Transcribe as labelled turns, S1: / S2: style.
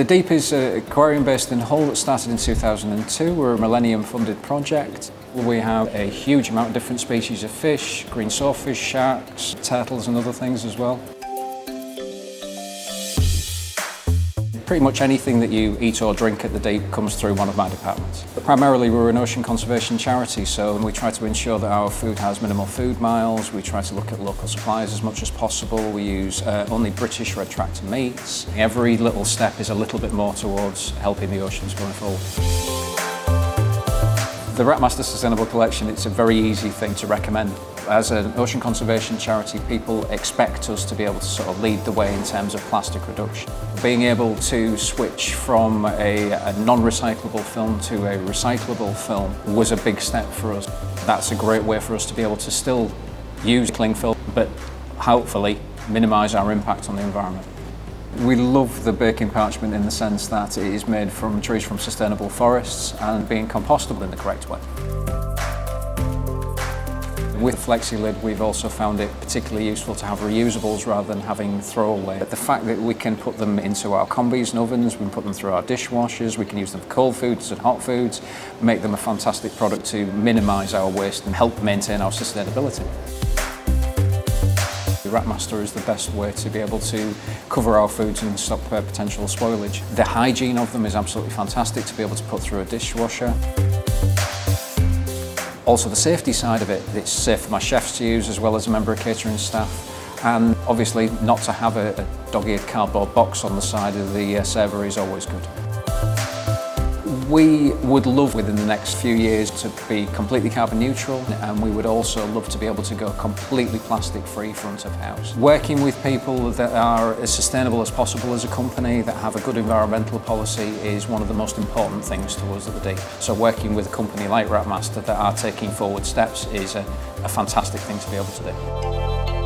S1: The Deep is an aquarium based in Hull that started in 2002. We're a Millennium funded project. We have a huge amount of different species of fish, green swordfish, sharks, turtles and other things as well. Pretty much anything that you eat or drink at the Deep comes through one of my departments. But primarily we're an ocean conservation charity, so we try to ensure that our food has minimal food miles. We try to look at local suppliers as much as possible. We use only British red tractor meats. Every little step is a little bit more towards helping the oceans going forward. The Wrapmaster Sustainable Collection, it's a very easy thing to recommend. As an ocean conservation charity, people expect us to be able to sort of lead the way in terms of plastic reduction. Being able to switch from a non-recyclable film to a recyclable film was a big step for us. That's a great way for us to be able to still use cling film, but hopefully minimise our impact on the environment. We love the baking parchment in the sense that it is made from trees from sustainable forests and being compostable in the correct way. With Flexsil-Lid, we've also found it particularly useful to have reusables rather than having throwaway. The fact that we can put them into our combis and ovens, we can put them through our dishwashers, we can use them for cold foods and hot foods, make them a fantastic product to minimise our waste and help maintain our sustainability. The Wrapmaster is the best way to be able to cover our foods and stop potential spoilage. The hygiene of them is absolutely fantastic to be able to put through a dishwasher. Also the safety side of it, it's safe for my chefs to use as well as a member of catering staff. And obviously not to have a dog-eared cardboard box on the side of the server is always good. We would love within the next few years to be completely carbon neutral, and we would also love to be able to go completely plastic free front of house. Working with people that are as sustainable as possible as a company, that have a good environmental policy, is one of the most important things to us at the Deep. So working with a company like Wrapmaster that are taking forward steps is a fantastic thing to be able to do.